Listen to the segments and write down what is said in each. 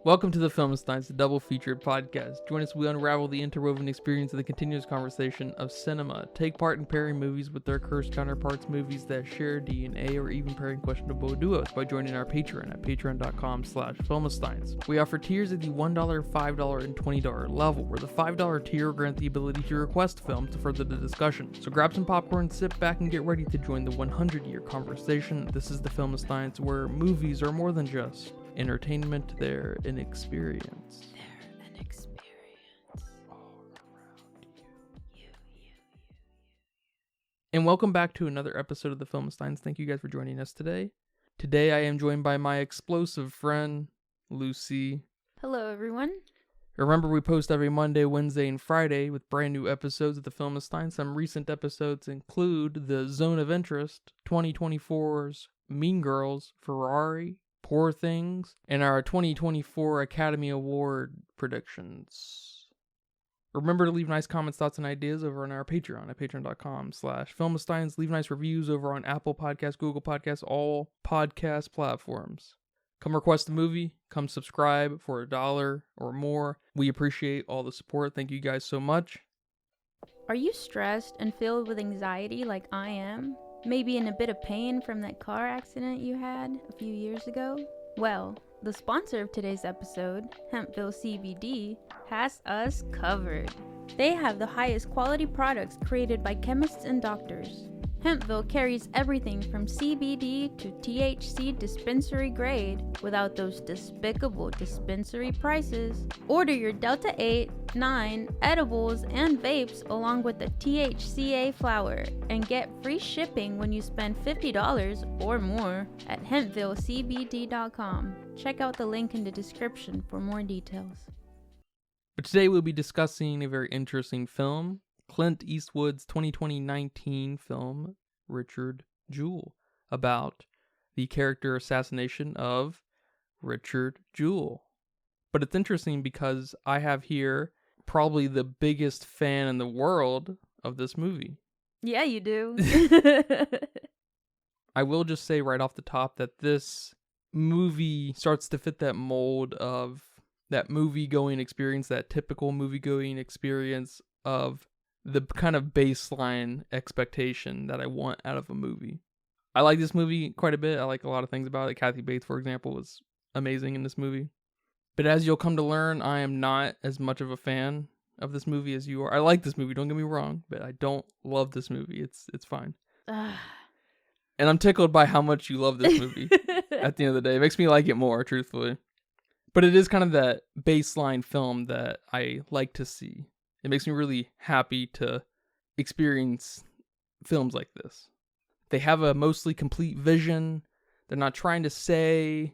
Welcome to the Filmsteins, the double-featured podcast. Join us as we unravel the interwoven experience of the continuous conversation of cinema. Take part in pairing movies with their cursed counterparts, movies that share DNA, or even pairing questionable duos by joining our Patreon at patreon.com/Filmsteins. We offer tiers at the $1, $5, and $20 level, where the $5 tier grant the ability to request films to further the discussion. So grab some popcorn, sit back, and get ready to join the 100-year conversation. This is the Filmsteins, where movies are more than just entertainment, they're an experience. All around you. And welcome back to another episode of the Filmsteins. Thank you guys for joining us today. Today I am joined by my explosive friend, Lucy. Hello, everyone. Remember, we post every Monday, Wednesday, and Friday with brand new episodes of the Filmsteins. Some recent episodes include the Zone of Interest, 2024's Mean Girls, Ferrari, Poor Things, and our 2024 Academy Award predictions. Remember to leave nice comments, thoughts, and ideas over on our Patreon at patreon.com/Filmsteins. Leave nice reviews over on Apple Podcasts, Google Podcasts, all podcast platforms. Come request a movie. Come subscribe for $1 or more. We appreciate all the support. Thank you guys so much. Are you stressed and filled with anxiety like I am? Maybe in a bit of pain from that car accident you had a few years ago? Well, the sponsor of today's episode, Hempville CBD, has us covered. They have the highest quality products created by chemists and doctors. Hempville carries everything from CBD to THC dispensary grade without those despicable dispensary prices. Order your Delta 8, 9 edibles and vapes along with the THCA flower and get free shipping when you spend $50 or more at HempvilleCBD.com. Check out the link in the description for more details. But today we'll be discussing a very interesting film, Clint Eastwood's 2019 film, Richard Jewell, about the character assassination of Richard Jewell. But it's interesting because I have here probably the biggest fan in the world of this movie. Yeah, you do. I will just say right off the top that this movie starts to fit that mold of that movie-going experience, that typical movie-going experience of the kind of baseline expectation that I want out of a movie. I like this movie quite a bit. I like a lot of things about it. Kathy Bates, for example, was amazing in this movie. But as you'll come to learn, I am not as much of a fan of this movie as you are. I like this movie, don't get me wrong, but I don't love this movie. It's fine. And I'm tickled by how much you love this movie at the end of the day. It makes me like it more, truthfully. But it is kind of that baseline film that I like to see. It makes me really happy to experience films like this. They have a mostly complete vision. They're not trying to say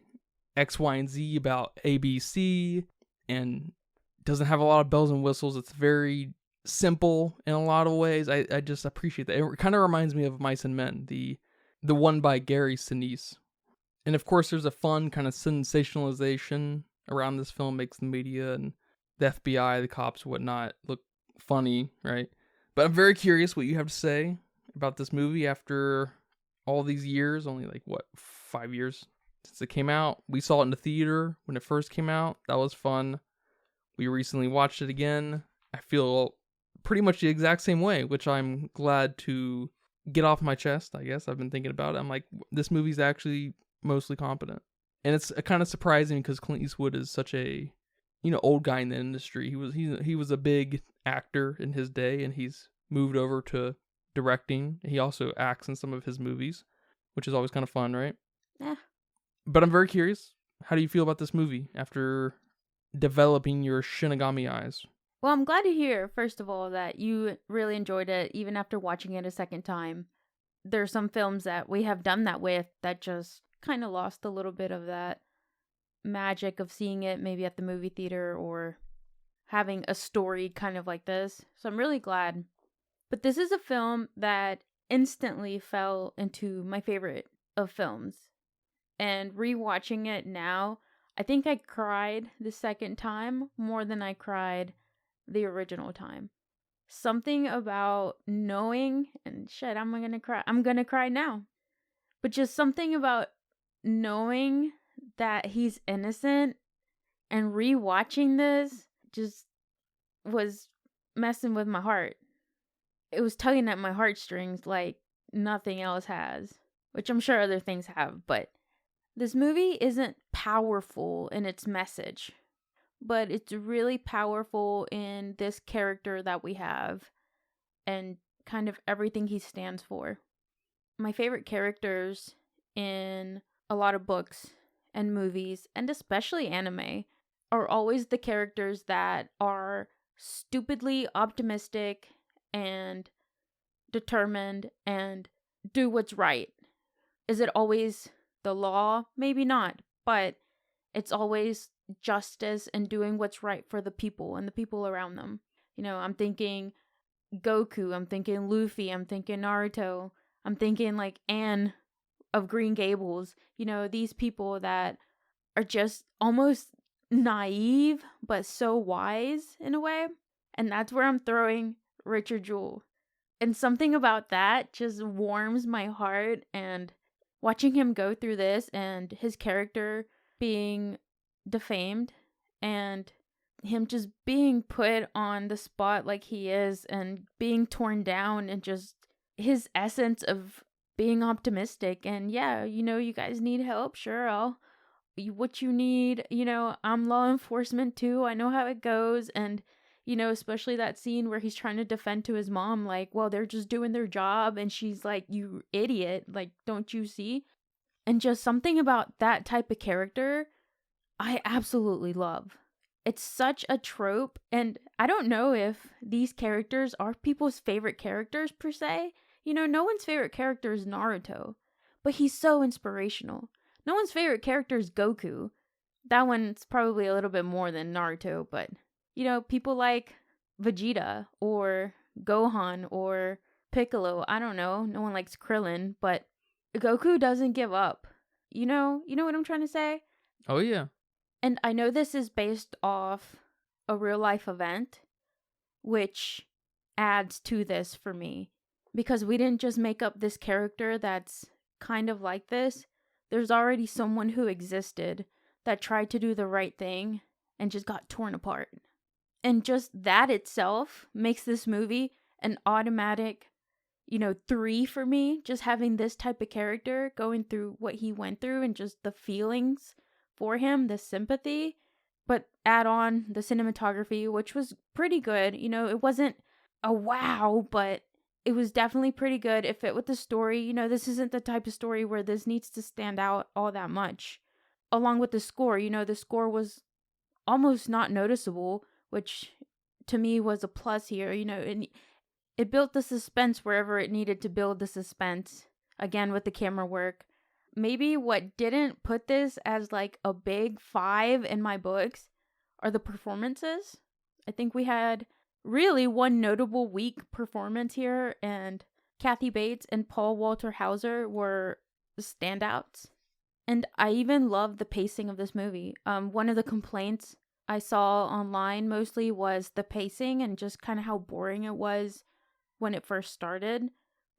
X, Y, and Z about ABC, and doesn't have a lot of bells and whistles. It's very simple in a lot of ways. I just appreciate that. It kind of reminds me of Mice and Men, the one by Gary Sinise. And of course, there's a fun kind of sensationalization around this film, makes the media and the FBI, the cops, whatnot, look funny, right? But I'm very curious what you have to say about this movie after all these years, only 5 years since it came out. We saw it in the theater when it first came out. That was fun. We recently watched it again. I feel pretty much the exact same way, which I'm glad to get off my chest, I guess. I've been thinking about it. I'm like, this movie's actually mostly competent. And it's kind of surprising because Clint Eastwood is such a old guy in the industry. He was a big actor in his day, and he's moved over to directing. He also acts in some of his movies, which is always kind of fun, right? Yeah. But I'm very curious. How do you feel about this movie after developing your Shinigami eyes? Well, I'm glad to hear, first of all, that you really enjoyed it, even after watching it a second time. There are some films that we have done that with that just kind of lost a little bit of that magic of seeing it maybe at the movie theater or having a story kind of like this. So I'm really glad. But this is a film that instantly fell into my favorite of films. And rewatching it now, I think I cried the second time more than I cried the original time. Something about knowing, and shit, I'm gonna cry now. But just something about knowing that he's innocent And rewatching this just was messing with my heart. It was tugging at my heartstrings like nothing else has, which I'm sure other things have, but this movie isn't powerful in its message, but it's really powerful in this character that we have and kind of everything he stands for. My favorite characters in a lot of books and movies, and especially anime, are always the characters that are stupidly optimistic and determined and do what's right. Is it always the law? Maybe not, but it's always justice and doing what's right for the people and the people around them. I'm thinking Goku, I'm thinking Luffy, I'm thinking Naruto, I'm thinking like Anne of Green Gables. These people that are just almost naive but so wise in a way. And that's where I'm throwing Richard Jewell. And something about that just warms my heart, and watching him go through this and his character being defamed and him just being put on the spot like he is and being torn down, and just his essence of being optimistic. And yeah, you guys need help, sure, I'll what you need, I'm law enforcement too, I know how it goes. And especially that scene where he's trying to defend to his mom, like, well, they're just doing their job, and she's like, you idiot, like, don't you see? And just something about that type of character I absolutely love. It's such a trope, and I don't know if these characters are people's favorite characters per se. No one's favorite character is Naruto, but he's so inspirational. No one's favorite character is Goku. That one's probably a little bit more than Naruto, but people like Vegeta or Gohan or Piccolo. I don't know. No one likes Krillin, but Goku doesn't give up. You know what I'm trying to say? Oh, yeah. And I know this is based off a real life event, which adds to this for me. Because we didn't just make up this character that's kind of like this. There's already someone who existed that tried to do the right thing and just got torn apart. And just that itself makes this movie an automatic, 3 for me. Just having this type of character going through what he went through and just the feelings for him, the sympathy. But add on the cinematography, which was pretty good. It wasn't a wow, but it was definitely pretty good. It fit with the story. This isn't the type of story where this needs to stand out all that much. Along with the score, the score was almost not noticeable, which to me was a plus here. And it built the suspense wherever it needed to build the suspense. Again, with the camera work. Maybe what didn't put this as like a big 5 in my books are the performances. I think we had really one notable weak performance here, and Kathy Bates and Paul Walter Hauser were standouts. And I even love the pacing of this movie. One of the complaints I saw online mostly was the pacing and just kind of how boring it was when it first started.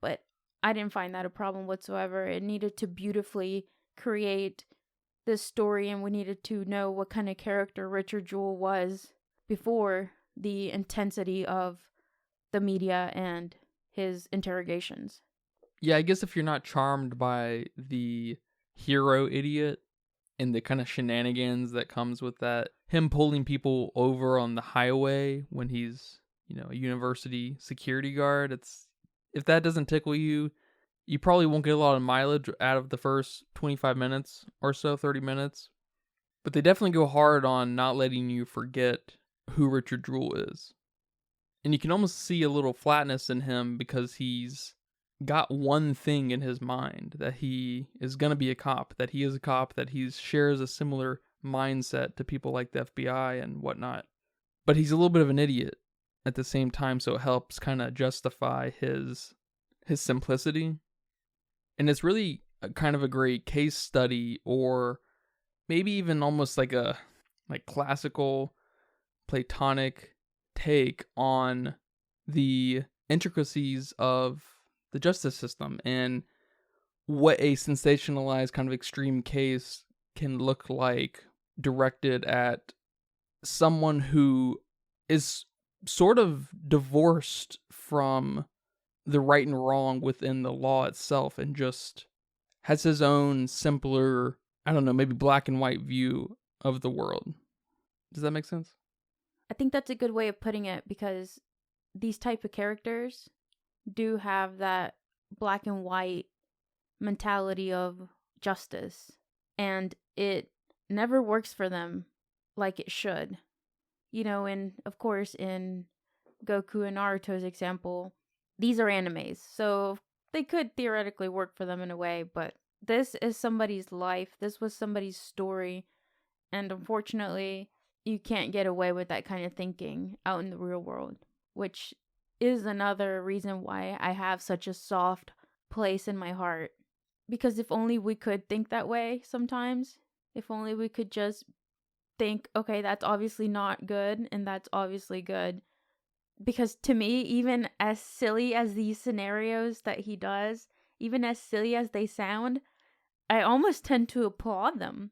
But I didn't find that a problem whatsoever. It needed to beautifully create this story, and we needed to know what kind of character Richard Jewell was before the intensity of the media and his interrogations. Yeah, I guess if you're not charmed by the hero idiot and the kind of shenanigans that comes with that, him pulling people over on the highway when he's, a university security guard, if that doesn't tickle you, you probably won't get a lot of mileage out of the first 25 minutes or so, 30 minutes. But they definitely go hard on not letting you forget who Richard Jewell is. And you can almost see a little flatness in him because he's got one thing in his mind, that he is going to be a cop, that he is a cop, that he shares a similar mindset to people like the FBI and whatnot. But he's a little bit of an idiot at the same time, so it helps kind of justify his simplicity. And it's really kind of a great case study, or maybe even almost like a classical Platonic take on the intricacies of the justice system and what a sensationalized kind of extreme case can look like directed at someone who is sort of divorced from the right and wrong within the law itself and just has his own simpler, I don't know, maybe black and white view of the world. Does that make sense? I think that's a good way of putting it, because these type of characters do have that black and white mentality of justice, and it never works for them like it should. And of course in Goku and Naruto's example, these are animes, so they could theoretically work for them in a way, but this is somebody's life. This was somebody's story, and unfortunately, you can't get away with that kind of thinking out in the real world, which is another reason why I have such a soft place in my heart. Because if only we could think that way sometimes, if only we could just think, okay, that's obviously not good, and that's obviously good. Because to me, even as silly as these scenarios that he does, even as silly as they sound, I almost tend to applaud them.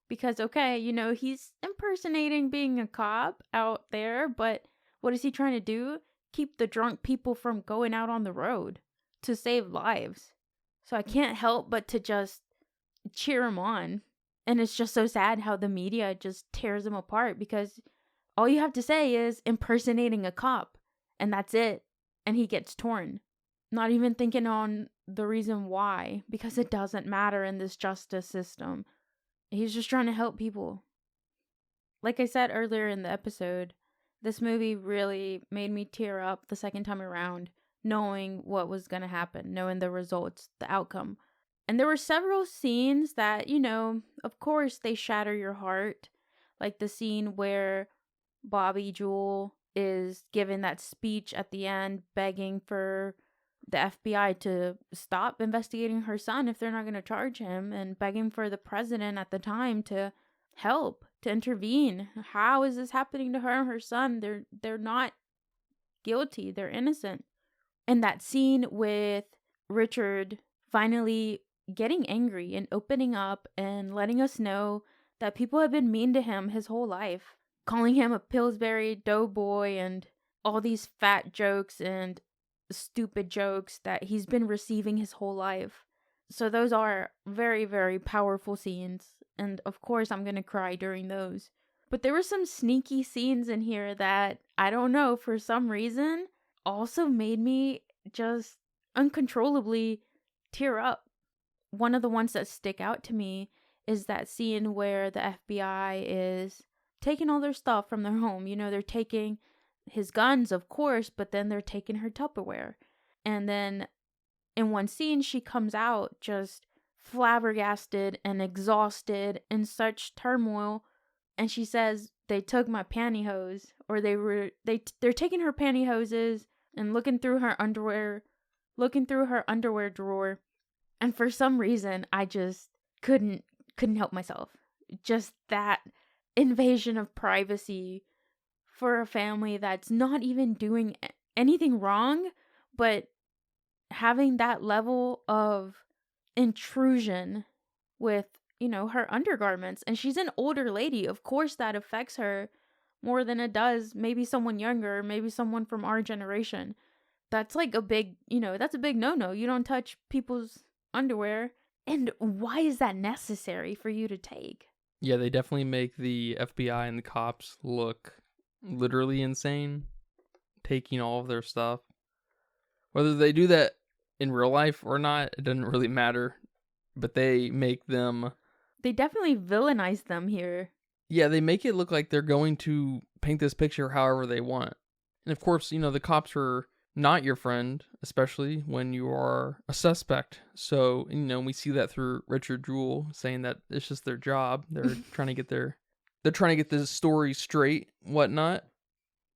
Because, okay, he's impersonating being a cop out there, but what is he trying to do? Keep the drunk people from going out on the road to save lives. So I can't help but to just cheer him on. And it's just so sad how the media just tears him apart, because all you have to say is impersonating a cop, and that's it. And he gets torn. Not even thinking on the reason why, because it doesn't matter in this justice system. He's just trying to help people. Like I said earlier in the episode, this movie really made me tear up the second time around, knowing what was going to happen, knowing the results, the outcome. And there were several scenes that, of course they shatter your heart. Like the scene where Bobby Jewell is giving that speech at the end, begging for the FBI to stop investigating her son if they're not going to charge him, and begging for the president at the time to help, to intervene. How is this happening to her and her son? They're not guilty. They're innocent. And that scene with Richard finally getting angry and opening up and letting us know that people have been mean to him his whole life, calling him a Pillsbury doughboy and all these fat jokes and stupid jokes that he's been receiving his whole life. So those are very, very powerful scenes, and of course I'm gonna cry during those. But there were some sneaky scenes in here that, I don't know, for some reason also made me just uncontrollably tear up. One of the ones that stick out to me is that scene where the FBI is taking all their stuff from their home. They're taking his guns, of course, but then they're taking her Tupperware. And then in one scene, she comes out just flabbergasted and exhausted, in such turmoil, and she says, they took my pantyhose, or they're taking her pantyhoses and looking through her underwear drawer. And for some reason, I just couldn't help myself. Just that invasion of privacy for a family that's not even doing anything wrong, but having that level of intrusion with, her undergarments. And she's an older lady. Of course that affects her more than it does maybe someone younger, maybe someone from our generation. That's like a big, that's a big no-no. You don't touch people's underwear. And why is that necessary for you to take? Yeah, they definitely make the FBI and the cops look literally insane, taking all of their stuff. Whether they do that in real life or not, it doesn't really matter. But they make them... They definitely villainize them here. Yeah, they make it look like they're going to paint this picture however they want. And of course, the cops are not your friend, especially when you are a suspect. So, we see that through Richard Jewell saying that it's just their job. They're trying to get this story straight, whatnot.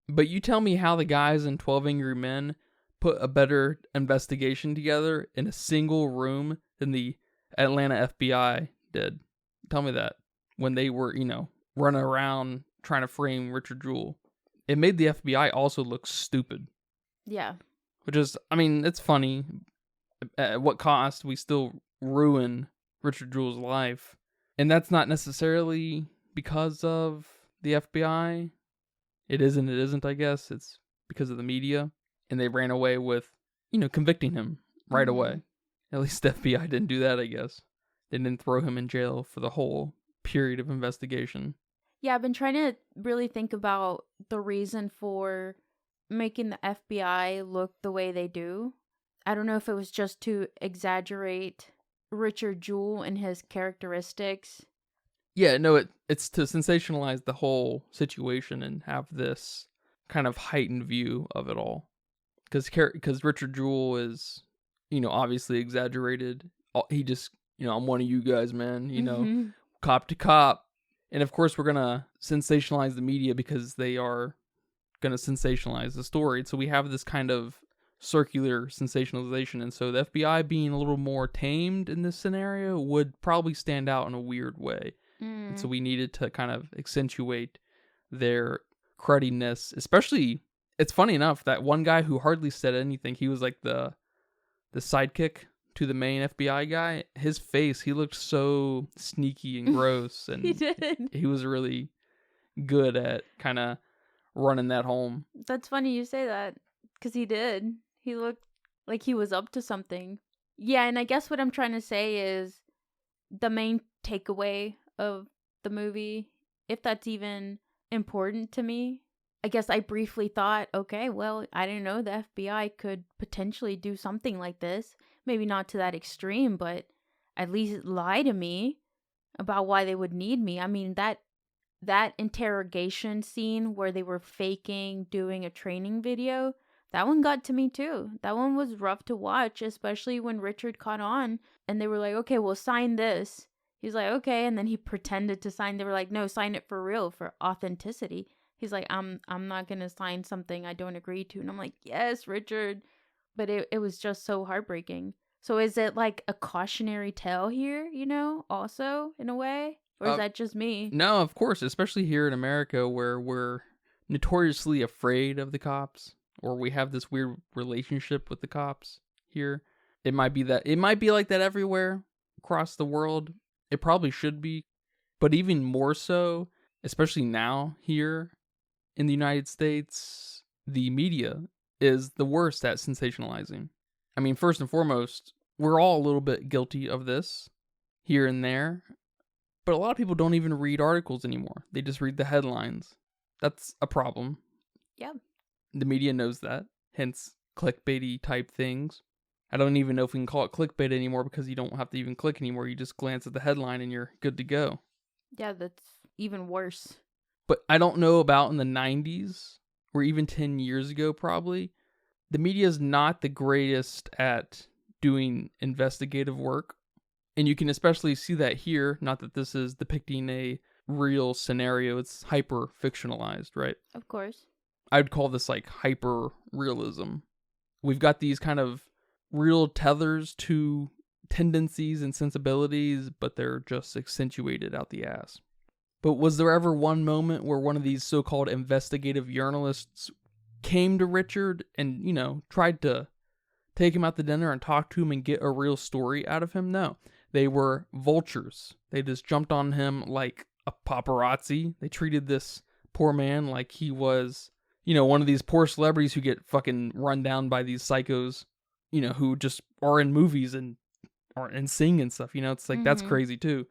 But you tell me how the guys in 12 Angry Men put a better investigation together in a single room than the Atlanta FBI did. Tell me that. When they were, running around trying to frame Richard Jewell. It made the FBI also look stupid. Yeah. Which is, it's funny. At what cost? We still ruin Richard Jewell's life. And that's not necessarily because of the FBI. It isn't, I guess. It's because of the media. And they ran away with, convicting him right away. At least the FBI didn't do that, I guess. They didn't throw him in jail for the whole period of investigation. Yeah, I've been trying to really think about the reason for making the FBI look the way they do. I don't know if it was just to exaggerate Richard Jewell and his characteristics. Yeah, no, it's to sensationalize the whole situation and have this kind of heightened view of it all. Because Richard Jewell is, obviously exaggerated. He just, I'm one of you guys, man, cop to cop. And of course, we're going to sensationalize the media because they are going to sensationalize the story. So we have this kind of circular sensationalization. And so the FBI being a little more tamed in this scenario would probably stand out in a weird way. And so we needed to kind of accentuate their crudiness. Especially, it's funny enough that one guy who hardly said anything, he was like the sidekick to the main FBI guy. His face, he looked so sneaky and gross. And He did. he was really good at kind of running that home. That's funny you say that, because he did. He looked like he was up to something. Yeah, and I guess what I'm trying to say is the main takeaway of the movie, if that's even important to me. I guess I briefly thought, okay, well, I didn't know the FBI could potentially do something like this. Maybe not to that extreme, but at least lie to me about why they would need me. I mean, that interrogation scene where they were faking doing a training video, that one got to me too. That one was rough to watch, especially when Richard caught on and they were like, okay, well, sign this. He's like, okay, and then he pretended to sign. They were like, no, sign it for real, for authenticity. He's like, I'm not gonna sign something I don't agree to. And I'm like, yes, Richard. But it was just so heartbreaking. So is it like a cautionary tale here, also, in a way? Or is that just me? No, of course, especially here in America where we're notoriously afraid of the cops, or we have this weird relationship with the cops here. It might be like that everywhere across the world. It probably should be. But even more so, especially now here in the United States, the media is the worst at sensationalizing. I mean, first and foremost, we're all a little bit guilty of this here and there, but a lot of people don't even read articles anymore. They just read the headlines. That's a problem. Yeah. The media knows that, hence clickbaity type things. I don't even know if we can call it clickbait anymore because you don't have to even click anymore. You just glance at the headline and you're good to go. Yeah, that's even worse. But I don't know about in the 90s or even 10 years ago probably. The media is not the greatest at doing investigative work. And you can especially see that here. Not that this is depicting a real scenario. It's hyper fictionalized, right? Of course. I'd call this like hyper realism. We've got these kind of real tethers to tendencies and sensibilities, but they're just accentuated out the ass. But was there ever one moment where one of these so-called investigative journalists came to Richard and, tried to take him out to dinner and talk to him and get a real story out of him? No. They were vultures. They just jumped on him like a paparazzi. They treated this poor man like he was, one of these poor celebrities who get fucking run down by these psychos, who just are in movies and sing and stuff. It's like, that's crazy too.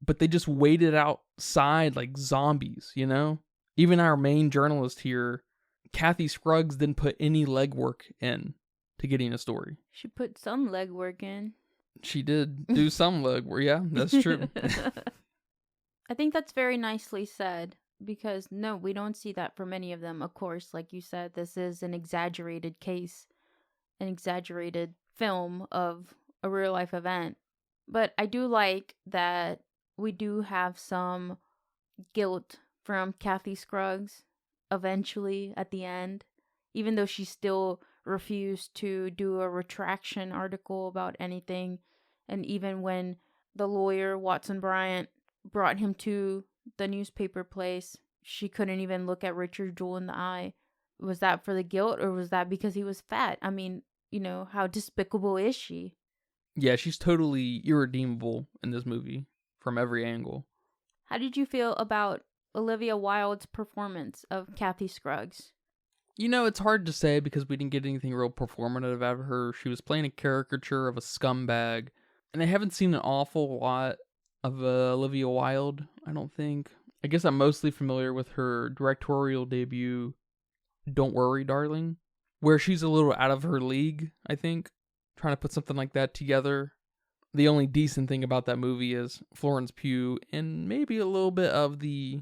But they just waited outside like zombies, Even our main journalist here, Kathy Scruggs, didn't put any legwork in to getting a story. She put some legwork in. She did do some legwork. Yeah, that's true. I think that's very nicely said, because no, we don't see that for many of them. Of course, like you said, this is an exaggerated case, an exaggerated film of a real life event. But I do like that we do have some guilt from Kathy Scruggs eventually at the end, even though she still refused to do a retraction article about anything. And even when the lawyer, Watson Bryant, brought him to the newspaper place, she couldn't even look at Richard Jewell in the eye. Was that for the guilt, or was that because he was fat? I mean, how despicable is she? Yeah, she's totally irredeemable in this movie from every angle. How did you feel about Olivia Wilde's performance of Kathy Scruggs? You know, it's hard to say because we didn't get anything real performative out of her. She was playing a caricature of a scumbag. And I haven't seen an awful lot of Olivia Wilde, I don't think. I guess I'm mostly familiar with her directorial debut, Don't Worry, Darling, where she's a little out of her league, I think, trying to put something like that together. The only decent thing about that movie is Florence Pugh and maybe a little bit of the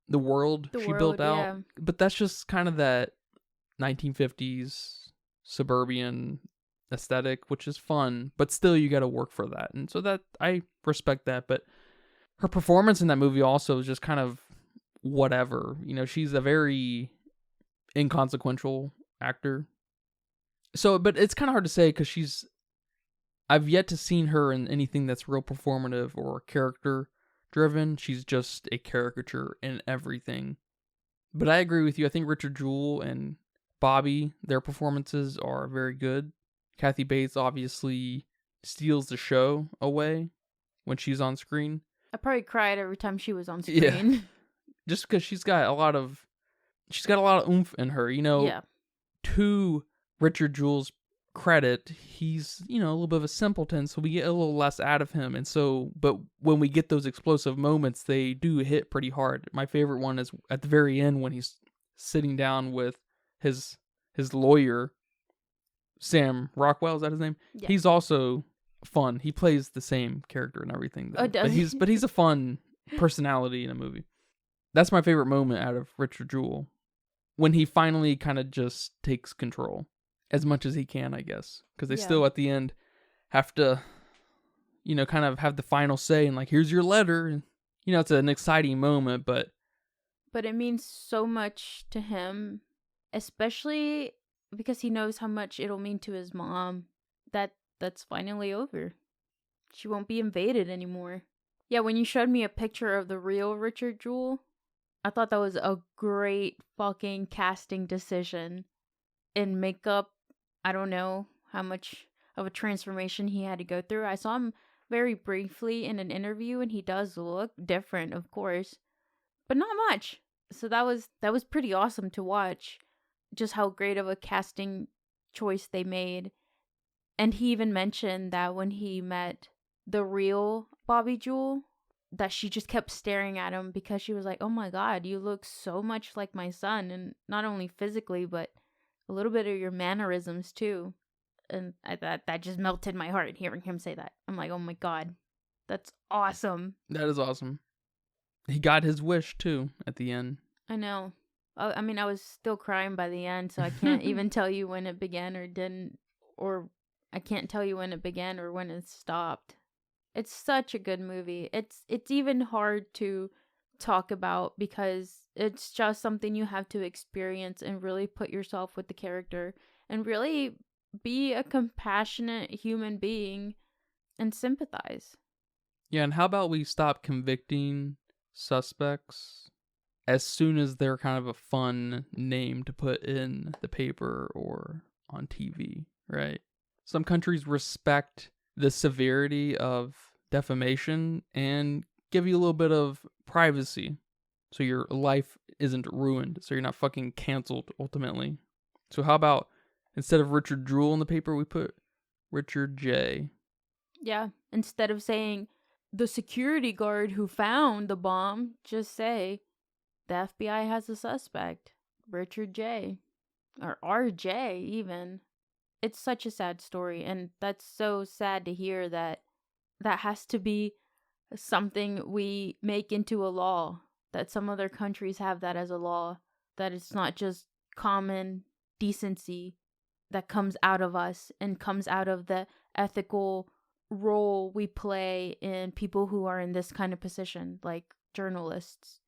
world she built out. Yeah. But that's just kind of that 1950s suburban aesthetic, which is fun, but still you got to work for that. And so that I respect that, but her performance in that movie also is just kind of whatever. You know, she's a very inconsequential actor. So, but it's kind of hard to say because I've yet to seen her in anything that's real performative or character driven. She's just a caricature in everything. But I agree with you. I think Richard Jewell and Bobby, their performances are very good. Kathy Bates obviously steals the show away when she's on screen. I probably cried every time she was on screen. Yeah. Just because she's got a lot of oomph in her, you know. Yeah. To Richard Jewell's credit, he's, you know, a little bit of a simpleton, so we get a little less out of him. And so, but when we get those explosive moments, they do hit pretty hard. My favorite one is at the very end when he's sitting down with his lawyer, Sam Rockwell, is that his name? Yeah. He's also fun. He plays the same character and everything, though. Oh, does he? But he's a fun personality in a movie. That's my favorite moment out of Richard Jewell, when he finally kind of just takes control as much as he can, I guess, because they still at the end have to, you know, kind of have the final say and like, here's your letter. And, you know, it's an exciting moment, but it means so much to him, especially because he knows how much it'll mean to his mom that's finally over. She won't be invaded anymore. Yeah, when you showed me a picture of the real Richard Jewell, I thought that was a great fucking casting decision. In makeup, I don't know how much of a transformation he had to go through. I saw him very briefly in an interview and he does look different, of course, but not much. So that was pretty awesome to watch, just how great of a casting choice they made. And he even mentioned that when he met the real Bobby Jewell, that she just kept staring at him because she was like, oh my God, you look so much like my son. And not only physically, but a little bit of your mannerisms too. And that just melted my heart hearing him say that. I'm like, oh my God, that's awesome. that is awesome. He got his wish too at the end. I know. I mean, I was still crying by the end, so I can't even tell you when it began or didn't, or I can't tell you when it began or when it stopped. It's such a good movie. It's even hard to talk about because it's just something you have to experience and really put yourself with the character and really be a compassionate human being and sympathize. Yeah, and how about we stop convicting suspects as soon as they're kind of a fun name to put in the paper or on TV, right? Some countries respect the severity of defamation and give you a little bit of privacy so your life isn't ruined, so you're not fucking canceled ultimately. So how about instead of Richard Jewell in the paper, we put Richard J. Yeah, instead of saying the security guard who found the bomb, just say the FBI has a suspect, Richard J. Or RJ even. It's such a sad story, and that's so sad to hear that has to be something we make into a law, that some other countries have that as a law, that it's not just common decency that comes out of us and comes out of the ethical role we play in people who are in this kind of position, like journalists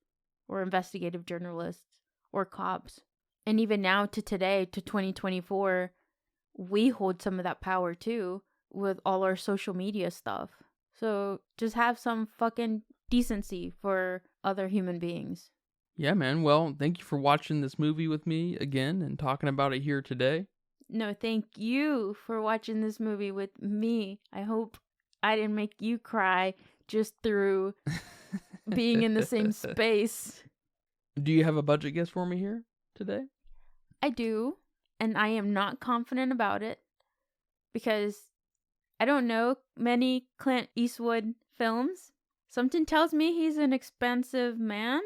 or investigative journalists or cops. And even now to today, to 2024, we hold some of that power too with all our social media stuff. So just have some fucking decency for other human beings. Yeah, man. Well, thank you for watching this movie with me again and talking about it here today. No, thank you for watching this movie with me. I hope I didn't make you cry just through being in the same space. Do you have a budget guess for me here today? I do, and I am not confident about it because I don't know many Clint Eastwood films. Something tells me he's an expensive man.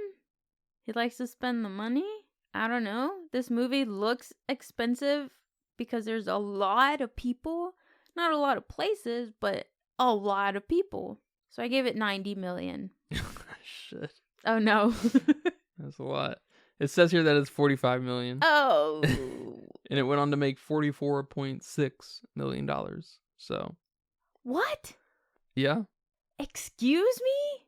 He likes to spend the money. I don't know. This movie looks expensive because there's a lot of people. Not a lot of places, but a lot of people. So I gave it 90 million. Shit. Oh no. That's a lot. It says here that it's 45 million. Oh. And it went on to make $44.6 million. So. What? Yeah. Excuse me?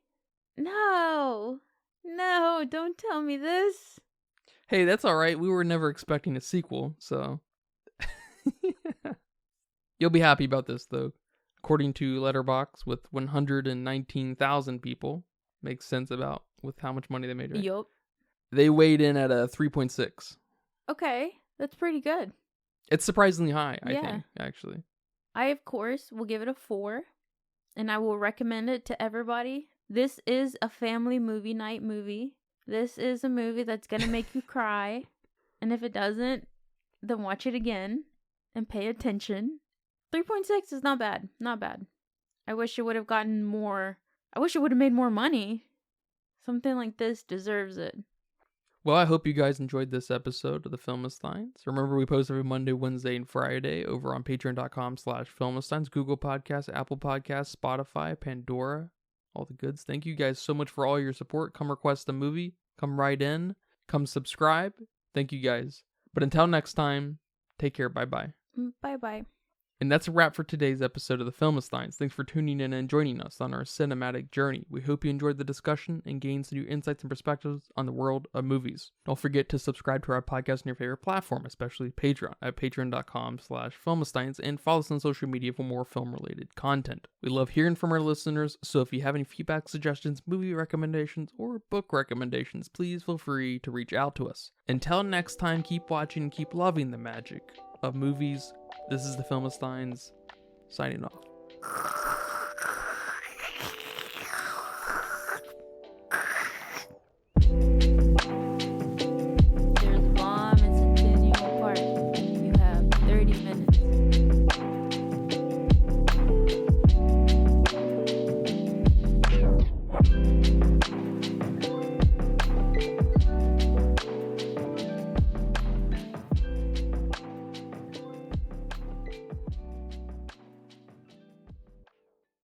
No. No, don't tell me this. Hey, that's all right. We were never expecting a sequel, so. You'll be happy about this, though. According to Letterboxd, with 119,000 people, makes sense about with how much money they made. Right? Yup. They weighed in at a 3.6. Okay, that's pretty good. It's surprisingly high, I think, actually. I, of course, will give it a 4, and I will recommend it to everybody. This is a family movie night movie. This is a movie that's going to make you cry. And if it doesn't, then watch it again and pay attention. 3.6 is not bad. Not bad. I wish it would have gotten more. I wish it would have made more money. Something like this deserves it. Well, I hope you guys enjoyed this episode of the Filmistines. Remember, we post every Monday, Wednesday, and Friday over on patreon.com/Filmistines, Google Podcasts, Apple Podcasts, Spotify, Pandora, all the goods. Thank you guys so much for all your support. Come request a movie. Come write in. Come subscribe. Thank you guys. But until next time, take care. Bye-bye. Bye-bye. And that's a wrap for today's episode of the Filmistines. Thanks for tuning in and joining us on our cinematic journey. We hope you enjoyed the discussion and gained some new insights and perspectives on the world of movies. Don't forget to subscribe to our podcast on your favorite platform, especially Patreon, at patreon.com/Filmistines, and follow us on social media for more film-related content. We love hearing from our listeners, so if you have any feedback, suggestions, movie recommendations, or book recommendations, please feel free to reach out to us. Until next time, keep watching and keep loving the magic of movies. This is the Filmistines, signing off.